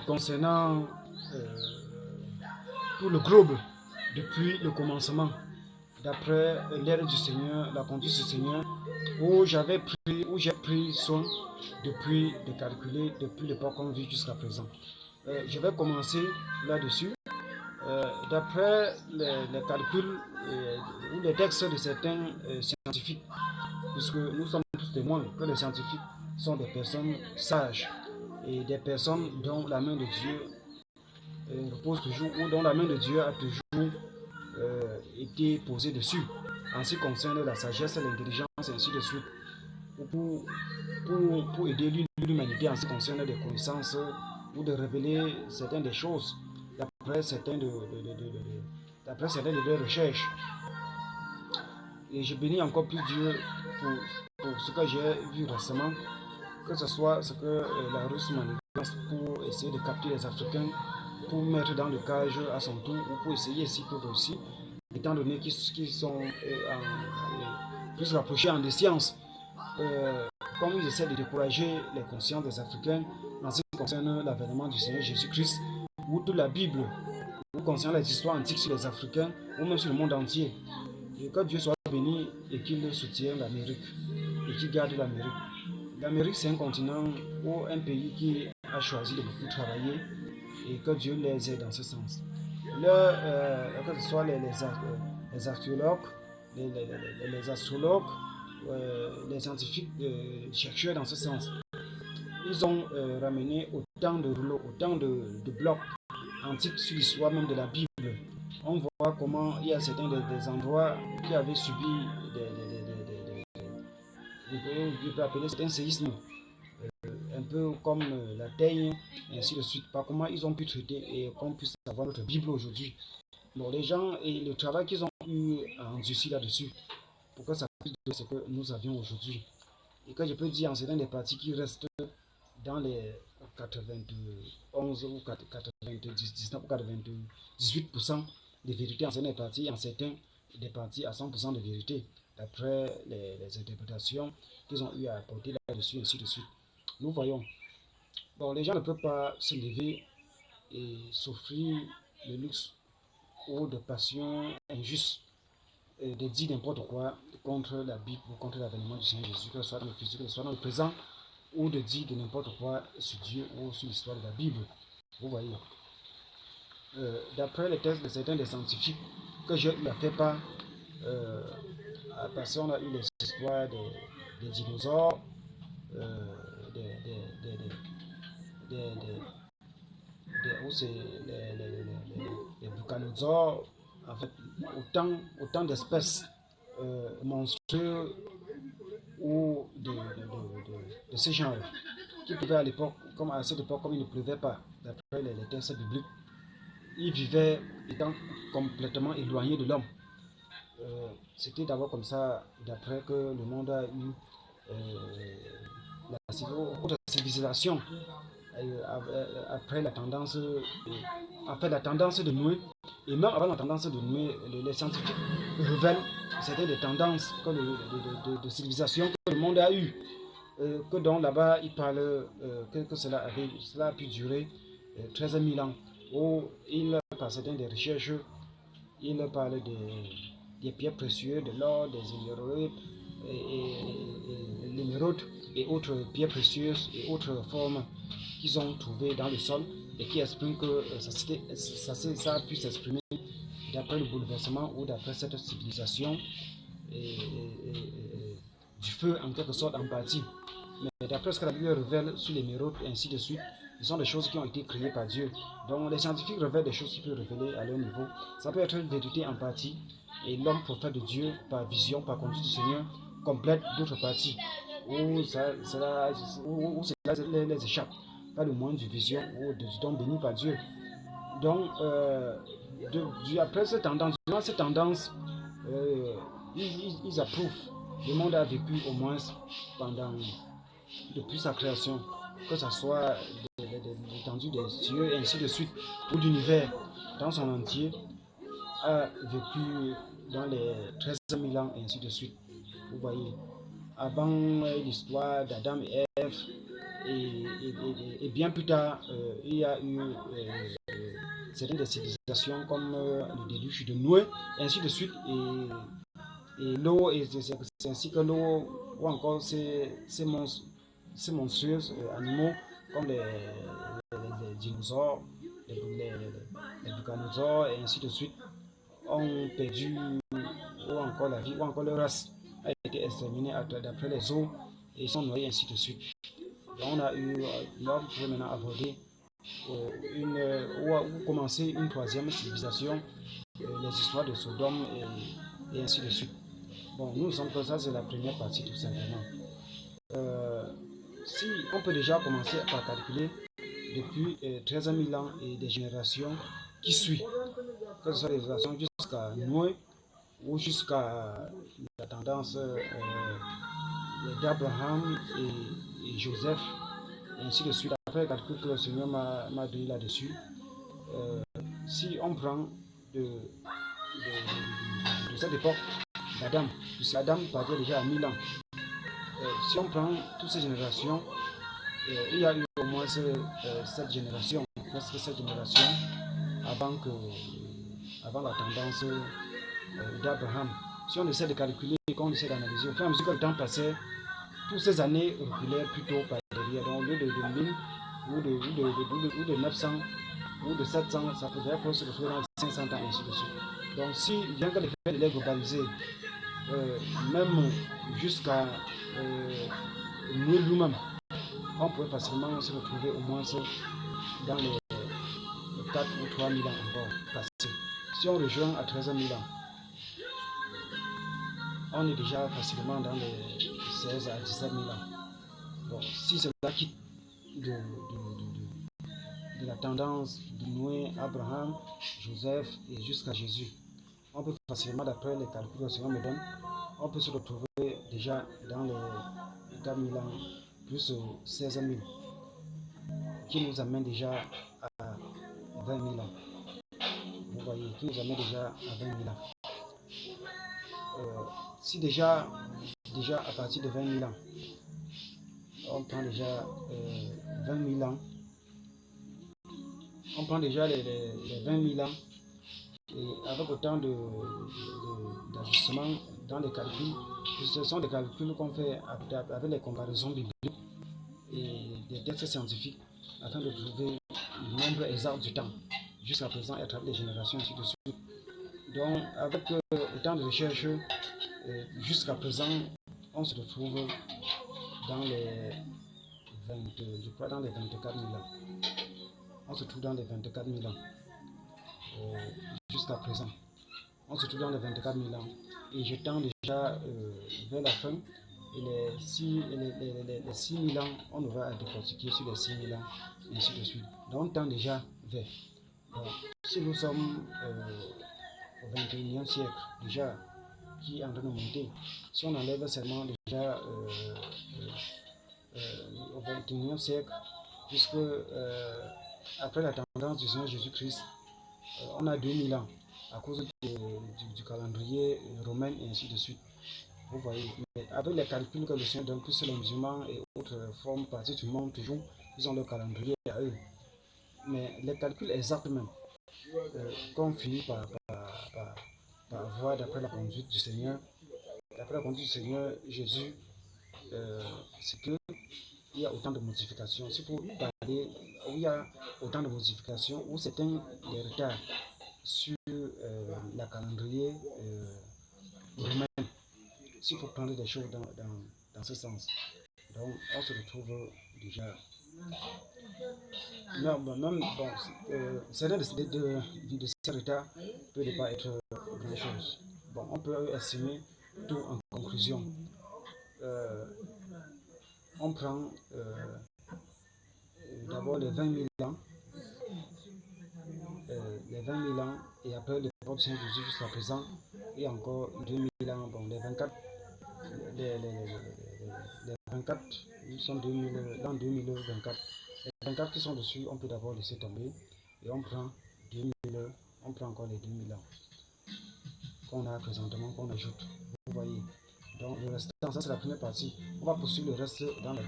concernant tout le globe depuis le commencement, d'après l'aide du Seigneur, la conduite du Seigneur, où j'ai pris soin de calculer depuis l'époque qu'on vit jusqu'à présent. Je vais commencer là-dessus. D'après les calculs ou les textes de certains scientifiques, puisque nous sommes tous témoins que les scientifiques sont des personnes sages et des personnes dont la main de Dieu repose toujours, ou dont la main de Dieu a toujours été posée dessus, en ce qui concerne la sagesse, l'intelligence, et ainsi de suite, pour aider l'humanité en ce qui concerne des connaissances ou de révéler certaines des choses d'après certaines de leurs recherches. Et je bénis encore plus Dieu pour ce que j'ai vu récemment, que ce soit ce que la Russie manifeste pour essayer de capter les Africains, pour mettre dans le cage à son tour, ou pour essayer ici pour réussir, étant donné qu'ils sont plus rapprochés en des sciences. Comme ils essaient de décourager les consciences des Africains en ce qui concerne l'avènement du Seigneur Jésus-Christ, ou toute la Bible, ou concernant les histoires antiques sur les Africains, ou même sur le monde entier. Et que Dieu soit béni et qu'il soutienne l'Amérique, et qu'il garde l'Amérique. L'Amérique, c'est un continent ou un pays qui a choisi de beaucoup travailler, et que Dieu les aide dans ce sens. Que ce soit les archéologues, les astrologues, les scientifiques, chercheurs dans ce sens, ils ont ramené autant de rouleaux, autant de blocs antiques sur l'histoire même de la Bible. On voit comment il y a certains des endroits qui avaient subi on peut appeler c'est un séisme, un peu comme la Terre, et ainsi de suite. Par comment ils ont pu traiter et qu'on puisse avoir notre Bible aujourd'hui. Bon, les gens et le travail qu'ils ont eu à endurci là-dessus, pour que ça puisse donner ce que nous avions aujourd'hui. Et que je peux dire en certains des parties qui restent dans les 91 ou 99 ou 98% de vérité en certaines parties, en certains des parties à 100% de vérité, d'après les interprétations qu'ils ont eu à apporter là-dessus, ainsi de suite. Nous voyons. Bon, les gens ne peuvent pas se lever et s'offrir le luxe ou de passions injustes, de dire n'importe quoi contre la Bible ou contre l'avènement du Seigneur Jésus, que ce soit dans le futur, que ce soit dans le présent, ou de dire de n'importe quoi sur Dieu ou sur l'histoire de la Bible. Vous voyez. D'après les textes de certains des scientifiques que j'ai eu à faire part, parce qu'on a eu les histoires des dinosaures, les bucanosaures, en fait, autant d'espèces monstrueuses ou de ce genre qui pouvaient à l'époque, comme à cette époque, comme il ne pleuvait pas, d'après les textes bibliques, ils vivaient étant complètement éloignés de l'homme. C'était d'abord comme ça, d'après que le monde a eu la civilisation, après la tendance, la tendance de Noé, et même avant la tendance de Noé, les scientifiques révèlent certaines des tendances de civilisation que le monde a eu, que donc là-bas ils parlent que cela a pu durer 13 000 ans, où par certaines des recherches, il parle des pierres précieuses, de l'or, des émeraudes, l'émeraude et autres pierres précieuses et autres formes qu'ils ont trouvées dans le sol et qui expriment que ça a pu s'exprimer d'après le bouleversement ou d'après cette civilisation du feu en quelque sorte en partie. Mais d'après ce que la Bible révèle sur l'émeraude et ainsi de suite, ce sont des choses qui ont été créées par Dieu. Donc les scientifiques révèlent des choses qui peuvent révéler à leur niveau. Ça peut être une vérité en partie, et l'homme prophète de Dieu, par vision, par conduite du Seigneur, complète d'autres parties, où cela les échappe, pas le moins de vision ou du don béni par Dieu. Donc, après cette tendance, ils approuvent. Le monde a vécu au moins depuis sa création, que ce soit l'étendue des cieux et ainsi de suite, ou l'univers dans son entier, a vécu dans les 13 000 ans et ainsi de suite. Vous voyez, avant l'histoire d'Adam et Ève et bien plus tard, il y a eu certaines des civilisations comme le déluge de Noé, et ainsi de suite. Et l'eau, et c'est ainsi que l'eau, ou encore ces monstrueux animaux comme les dinosaures, les bucanosaures, et ainsi de suite, ont perdu, ou encore la vie, ou encore leur race a été exterminée d'après les eaux, et ils sont noyés, ainsi de suite. Donc on a eu, là vous pouvez maintenant aborder ou commencer une troisième civilisation, les histoires de Sodome et ainsi de suite. Bon, nous sommes comme ça, c'est la première partie tout simplement. Si on peut déjà commencer par calculer depuis 13 000 ans et des générations qui suivent, que ce soit des générations jusqu'à Noé ou jusqu'à la tendance d'Abraham et Joseph, et ainsi de suite. Après le calcul que le Seigneur m'a donné là-dessus, si on prend de cette époque d'Adam, puisque Adam partait déjà à 1000 ans, si on prend toutes ces générations, il y a eu au moins cette génération, presque cette génération, avant la tendance d'Abraham. Si on essaie de calculer, qu'on essaie d'analyser, au fur et à mesure que le temps passait, toutes ces années reculaient plutôt par derrière. Donc au lieu de 1000 ou de 900 ou de 700, ça pourrait se retrouver dans les 500 ans et ainsi de suite. Donc si bien que le fait de les globaliser, même jusqu'à nous lui-même, on pourrait facilement se retrouver au moins dans les 4 ou 3 000 ans encore passés. Si on rejoint à 13 000 ans, on est déjà facilement dans les 16 à 17 000 ans. Bon, si cela quitte de la tendance de Noé, Abraham, Joseph et jusqu'à Jésus, on peut facilement, d'après les calculs que le Seigneur me donne, on peut se retrouver déjà dans les 4 000 ans plus 16 000, qui nous amène déjà à 20 000 ans. Vous voyez, qui nous amène déjà à 20 000 ans. Si déjà à partir de 20 000 ans, on prend déjà 20 000 ans, on prend déjà les 20 000 ans, et avec autant d'ajustements dans les calculs, ce sont des calculs qu'on fait avec les comparaisons bibliques et des textes scientifiques afin de trouver le nombre exact du temps jusqu'à présent et à travers les générations, ainsi de suite. Donc, avec le temps de recherche, jusqu'à présent, on se retrouve dans les 24 000 ans. On se trouve dans les 24 000 ans. Jusqu'à présent, on se trouve dans les 24 000 ans. Et je tends déjà vers la fin. Et les 6 000 ans, on aura à décortiquer sur les 6 000 ans, et ainsi de suite. Donc, on tend déjà vers. Donc, si nous sommes au 21e siècle, déjà, qui est en train de monter, si on enlève seulement déjà au 21e siècle, puisque après la tendance du Seigneur Jésus-Christ, on a 2000 ans à cause du calendrier romain et ainsi de suite. Vous voyez, mais avec les calculs que le Seigneur donne, plus les musulmans et autres formes parties du monde, toujours, ils ont leur calendrier à eux. Mais les calculs exacts même, qu'on finit par voir d'après la conduite du Seigneur, Jésus, c'est qu'il y a autant de modifications. S'il faut parler où il y a autant de modifications, où certains des retards sur la calendrier romain, s'il faut prendre des choses dans ce sens. Donc, on se retrouve déjà. Non, bon, certains de ces retards ne peuvent pas être grand-chose. Bon, on peut estimer tout en conclusion. On prend d'abord les 20 000 ans, et après l'époque de Saint-Jésus jusqu'à présent, et encore 2000 ans, bon, les 24, nous sommes dans 2024. Les 24 qui sont dessus, on peut d'abord laisser tomber, et on prend encore les 2000 ans qu'on a présentement, qu'on ajoute. Vous voyez. Donc le restant, ça c'est la première partie. On va poursuivre le reste dans la